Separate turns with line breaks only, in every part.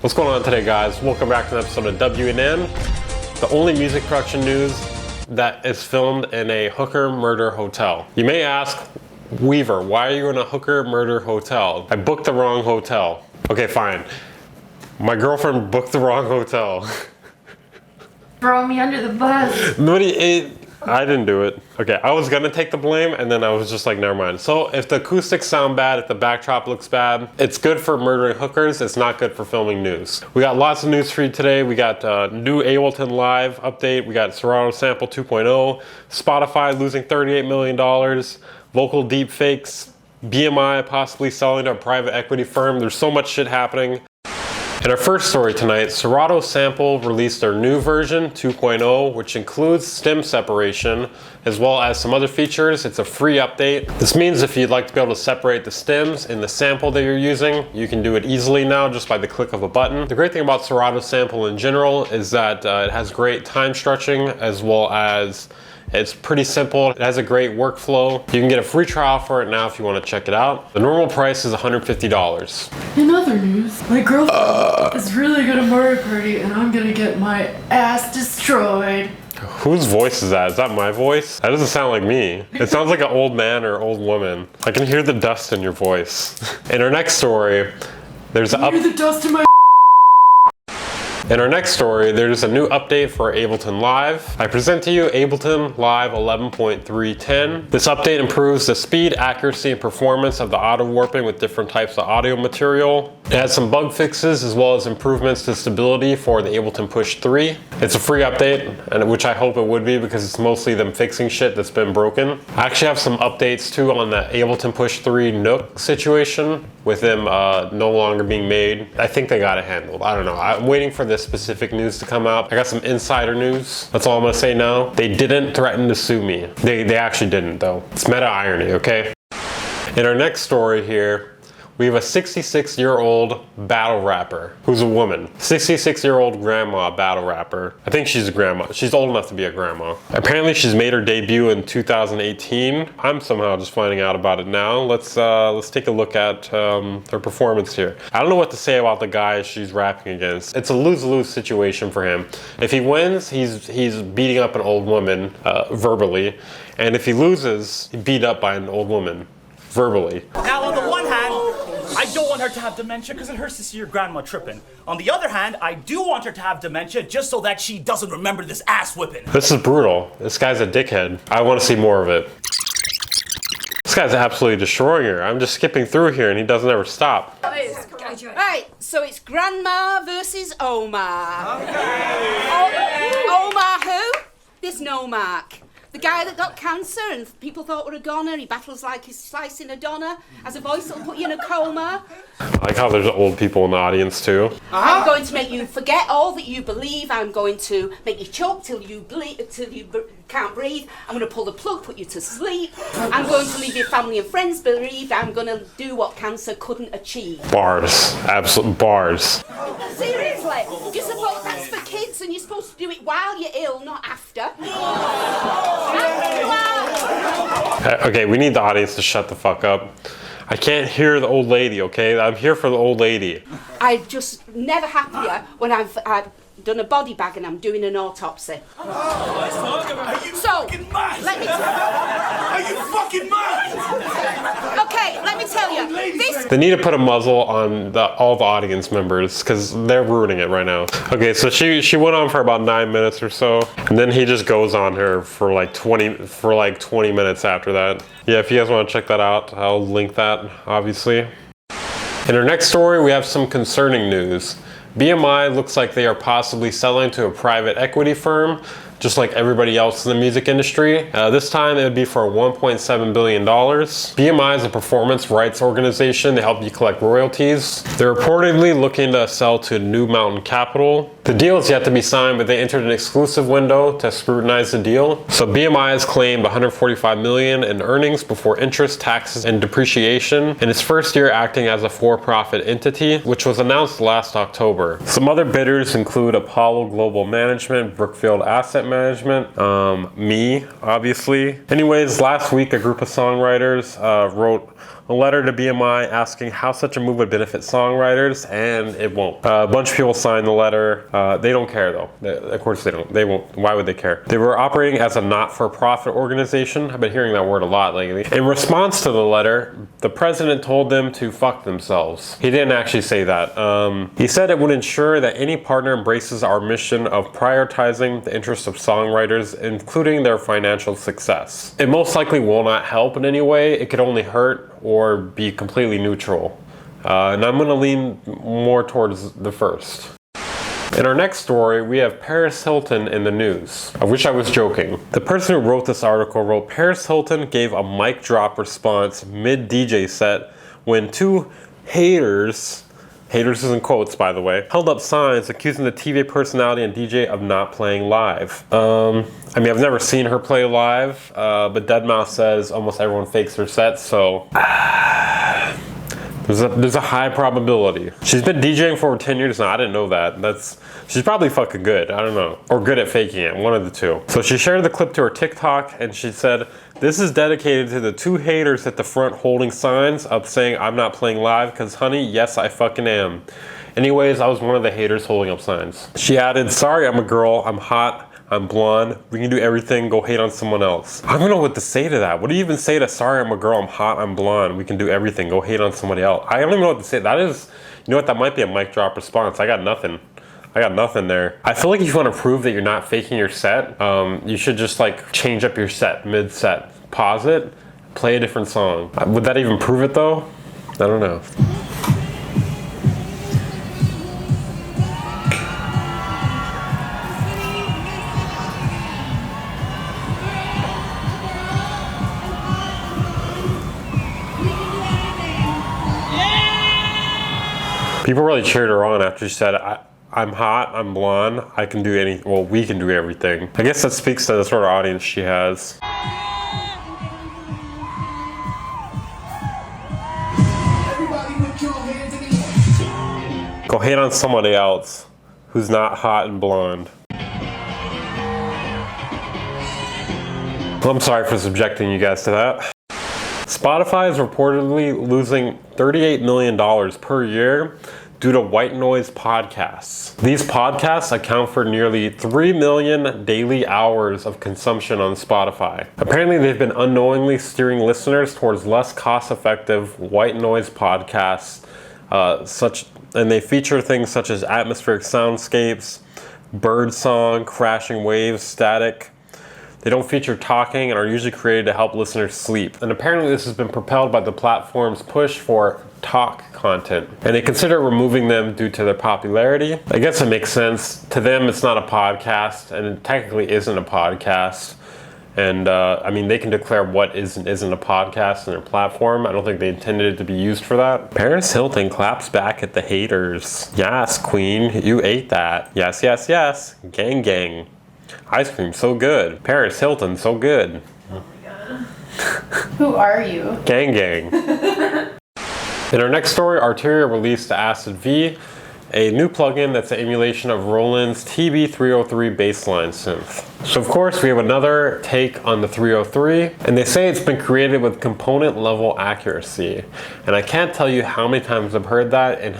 What's going on today, guys? Welcome back to an episode of WNN, the only music production news that is filmed in a hooker murder hotel. You may ask, Weaver, why are you in a hooker murder hotel? I booked the wrong hotel. Okay, fine. My girlfriend booked the wrong hotel.
Throw me under the bus.
I didn't do it. Okay, I was gonna take the blame and then I was just like, never mind. So if the acoustics sound bad, if the backdrop looks bad, it's good for murdering hookers, it's not good for filming news. We got lots of news for you today. We got new ABLETON Live update. We got Serato Sample 2.0, Spotify losing $38 million, vocal deepfakes, BMI possibly selling to a private equity firm. There's so much shit happening. In our first story tonight, Serato Sample released their new version 2.0, which includes stem separation, as well as some other features. It's a free update. This means if you'd like to be able to separate the stems in the sample that you're using, you can do it easily now just by the click of a button. The great thing about Serato Sample in general is that it has great time stretching, as well as it's pretty simple. It has a great workflow. You can get a free trial for it now if you want to check it out. The normal price is $150.
In other news, my girlfriend is really good at Mario Party and I'm gonna get my ass destroyed.
Whose voice is that? Is that my voice? That doesn't sound like me. It sounds like an old man or old woman. I can hear the dust in your voice. In our next story, there's a
the dust in my
In our next story, there's a new update for ABLETON Live. I present to you ABLETON Live 11.310. This update improves the speed, accuracy, and performance of the auto warping with different types of audio material. It has some bug fixes as well as improvements to stability for the ABLETON Push 3. It's a free update, and which I hope it would be because it's mostly them fixing shit that's been broken. I actually have some updates too on the ABLETON Push 3 Nook situation with them no longer being made. I think they got it handled. I don't know. I'm waiting for this specific news to come out. I got some insider news. That's all I'm gonna say now. They didn't threaten to sue me. They actually didn't though. It's meta irony, okay? In our next story here, we have a 66-year-old battle rapper who's a woman. 66-year-old grandma battle rapper. I think she's a grandma. She's old enough to be a grandma. Apparently she's made her debut in 2018. I'm somehow just finding out about it now. Let's take a look at her performance here. I don't know what to say about the guy she's rapping against. It's a lose-lose situation for him. If he wins, he's beating up an old woman verbally. And if he loses, he's beat up by an old woman verbally.
Now on the one hand, I don't want her to have dementia because it hurts to see your grandma tripping. On the other hand, I do want her to have dementia just so that she doesn't remember this ass whipping.
This is brutal. This guy's a dickhead. I want to see more of it. This guy's absolutely destroying her. I'm just skipping through here and he doesn't ever stop.
Right, so it's Grandma versus Omar. Omar who? There's no mark. The guy that got cancer and people thought were a goner, he battles like he's slicing a doner, has a voice that'll put you in a coma.
I like how there's old people in the audience too.
I'm going to make you forget all that you believe. I'm going to make you choke till you can't breathe. I'm going to pull the plug, put you to sleep. I'm going to leave your family and friends bereaved. I'm going to do what cancer couldn't achieve. Bars,
absolute bars.
Seriously, you're supposed, that's for kids and you're supposed to do it while you're ill, not after.
Okay, we need the audience to shut the fuck up. I can't hear the old lady, okay? I'm here for the old lady.
I'm just never happier when I've done a body bag and I'm doing an autopsy.
Are you fucking mad?
Let me
Are you fucking mad?
Okay, let me tell you.
They need to put a muzzle on all the audience members because they're ruining it right now. Okay, so she went on for about 9 minutes or so, and then he just goes on her for like 20 minutes after that. Yeah, if you guys want to check that out, I'll link that, obviously. In our next story, we have some concerning news. BMI looks like they are possibly selling to a private equity firm, just like everybody else in the music industry. This time it would be for $1.7 billion. BMI is a performance rights organization. They help you collect royalties. They're reportedly looking to sell to New Mountain Capital. The deal is yet to be signed, but they entered an exclusive window to scrutinize the deal. So BMI has claimed $145 million in earnings before interest, taxes, and depreciation in its first year acting as a for-profit entity, which was announced last October. Some other bidders include Apollo Global Management, Brookfield Asset Management, me, obviously. Anyways, last week a group of songwriters wrote a letter to BMI asking how such a move would benefit songwriters, and it won't. A bunch of people signed the letter. They don't care though. Of course they don't. They won't. Why would they care? They were operating as a not-for-profit organization. I've been hearing that word a lot lately. In response to the letter, the president told them to fuck themselves. He didn't actually say that. He said it would ensure that any partner embraces our mission of prioritizing the interests of songwriters, including their financial success. It most likely will not help in any way. It could only hurt or be completely neutral. And I'm gonna lean more towards the first. In our next story, we have Paris Hilton in the news. I wish I was joking. The person who wrote this article wrote, Paris Hilton gave a mic drop response mid-DJ set when two haters is in quotes by the way, held up signs accusing the TV personality and DJ of not playing live. I mean, I've never seen her play live, but Deadmau5 says almost everyone fakes their sets, so there's a high probability. She's been DJing for over 10 years now. I didn't know that. She's probably fucking good. I don't know. Or good at faking it. One of the two. So she shared the clip to her TikTok and she said, this is dedicated to the two haters at the front holding signs up saying I'm not playing live because honey, yes I fucking am. Anyways, I was one of the haters holding up signs. She added, sorry I'm a girl, I'm hot, I'm blonde, we can do everything, go hate on someone else. I don't know what to say to that. What do you even say to sorry I'm a girl, I'm hot, I'm blonde, we can do everything, go hate on somebody else? I don't even know what to say. That is, you know what, that might be a mic drop response. I got nothing there. I feel like if you want to prove that you're not faking your set, you should just like change up your set mid-set. Pause it, play a different song. Would that even prove it though? I don't know. People really cheered her on after she said, I'm hot, I'm blonde, I can do anything, well, we can do everything. I guess that speaks to the sort of audience she has. Go hate on somebody else who's not hot and blonde. I'm sorry for subjecting you guys to that. Spotify is reportedly losing $38 million per year due to white noise podcasts. These podcasts account for nearly 3 million daily hours of consumption on Spotify. Apparently, they've been unknowingly steering listeners towards less cost-effective white noise podcasts, and they feature things such as atmospheric soundscapes, bird song, crashing waves, static. They don't feature talking and are usually created to help listeners sleep. And apparently this has been propelled by the platform's push for talk content. And they consider removing them due to their popularity. I guess it makes sense. To them, it's not a podcast, and it technically isn't a podcast. And I mean, they can declare what is and isn't a podcast in their platform. I don't think they intended it to be used for that. Paris Hilton claps back at the haters. Yes, queen, you ate that. Yes, yes, yes. Gang, gang. Ice cream, so good. Paris Hilton, so good.
Oh my god. Who are you?
Gang, gang. In our next story, Arturia released the Acid V, a new plugin that's an emulation of Roland's TB303 bassline synth. So of course we have another take on the 303, and they say it's been created with component level accuracy. And I can't tell you how many times I've heard that and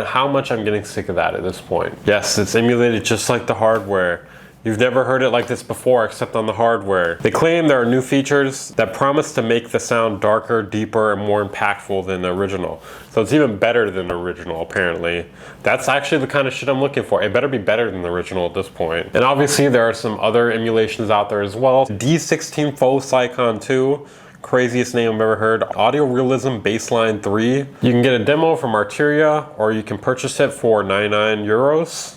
how much I'm getting sick of that at this point. Yes, it's emulated just like the hardware. You've never heard it like this before except on the hardware. They claim there are new features that promise to make the sound darker, deeper, and more impactful than the original. So it's even better than the original, apparently. That's actually the kind of shit I'm looking for. It better be better than the original at this point. And obviously there are some other emulations out there as well. D16 Faux Cycon 2. Craziest name I've ever heard. Audio Realism Bassline 3. You can get a demo from Arturia, or you can purchase it for 99 euros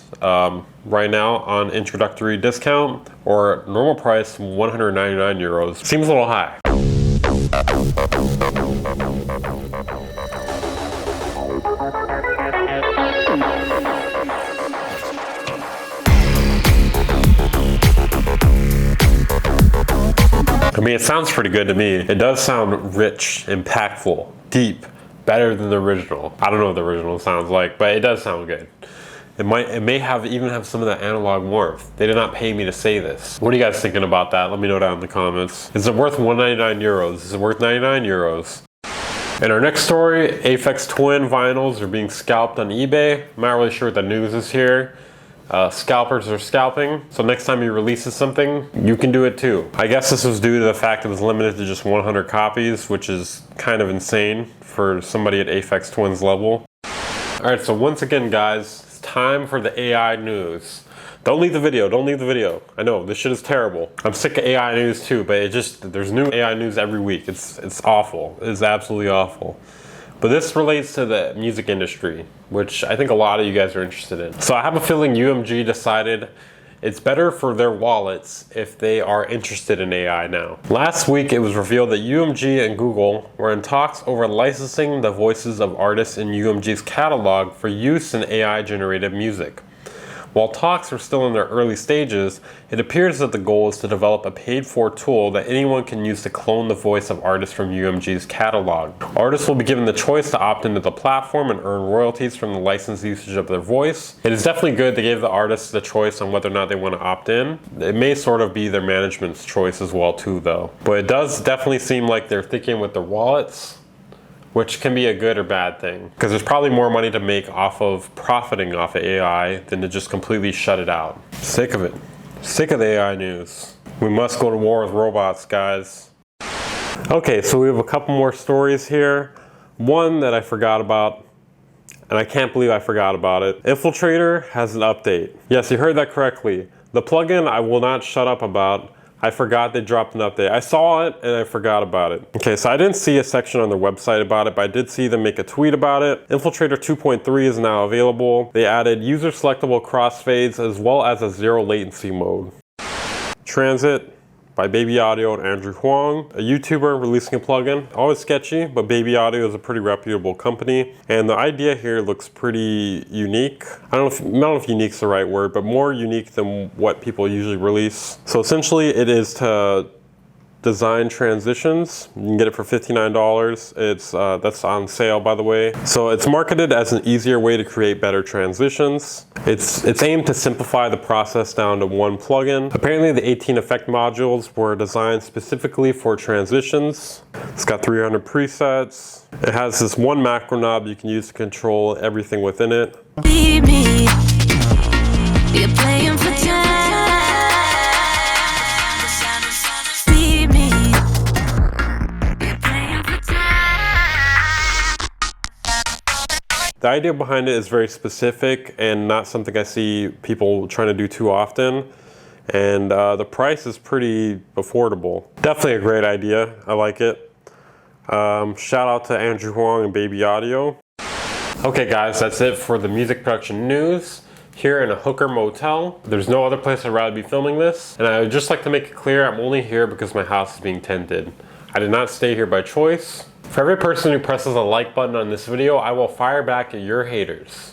right now on introductory discount, or normal price 199 euros. Seems a little high. I mean, it sounds pretty good to me. It does sound rich, impactful, deep, better than the original. I don't know what the original sounds like, but it does sound good. It may even have some of that analog warmth. They did not pay me to say this. What are you guys thinking about that? Let me know down in the comments. Is it worth 199 euros? Is it worth 99 euros? In our next story, APHEX twin vinyls are being scalped on eBay. I'm not really sure what the news is here. Scalpers are scalping, so next time he releases something, you can do it too. I guess this was due to the fact it was limited to just 100 copies, which is kind of insane for somebody at APHEX twins level. Alright, so once again guys, it's time for the AI news. Don't leave the video, don't leave the video. I know, this shit is terrible. I'm sick of AI news too, but there's new AI news every week. It's awful, it's absolutely awful. But this relates to the music industry, which I think a lot of you guys are interested in. So I have a feeling UMG decided it's better for their wallets if they are interested in AI now. Last week it was revealed that UMG and Google were in talks over licensing the voices of artists in UMG's catalog for use in AI generated music. While talks are still in their early stages, it appears that the goal is to develop a paid-for tool that anyone can use to clone the voice of artists from UMG's catalog. Artists will be given the choice to opt into the platform and earn royalties from the licensed usage of their voice. It is definitely good they gave the artists the choice on whether or not they want to opt in. It may sort of be their management's choice as well too though. But it does definitely seem like they're thinking with their wallets, which can be a good or bad thing. Because there's probably more money to make off of profiting off of AI than to just completely shut it out. Sick of it. Sick of the AI news. We must go to war with robots, guys. Okay, so we have a couple more stories here. One that I forgot about, and I can't believe I forgot about it. Infiltrator has an update. Yes, you heard that correctly. The plugin I will not shut up about. I forgot they dropped an update. I saw it and I forgot about it. Okay, so I didn't see a section on their website about it, but I did see them make a tweet about it. Infiltrator 2.3 is now available. They added user selectable crossfades as well as a zero latency mode. Transit by Baby Audio and Andrew Huang, a YouTuber releasing a plugin. Always sketchy, but Baby Audio is a pretty reputable company. And the idea here looks pretty unique. I don't know if unique's the right word, but more unique than what people usually release. So essentially it is to design transitions. You can get it for $59. That's on sale, by the way. So it's marketed as an easier way to create better transitions. It's aimed to simplify the process down to one plugin. Apparently the 18 effect modules were designed specifically for transitions. It's got 300 presets. It has this one macro knob you can use to control everything within it.
Baby, you're playing for time.
The idea behind it is very specific and not something I see people trying to do too often. And the price is pretty affordable. Definitely a great idea. I like it. Shout out to Andrew Huang and Baby Audio. Okay guys, that's it for the music production news. Here in a hooker motel. There's no other place I'd rather be filming this. And I would just like to make it clear I'm only here because my house is being tented. I did not stay here by choice. For every person who presses a like button on this video, I will fire back at your haters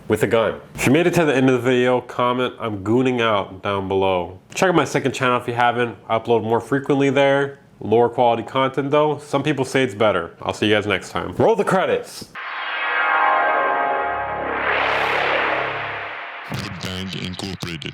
with a gun. If you made it to the end of the video, comment "I'm gooning out" down below. Check out my second channel if you haven't. I upload more frequently there. Lower quality content though. Some people say it's better. I'll see you guys next time. Roll the credits.
The Band Incorporated.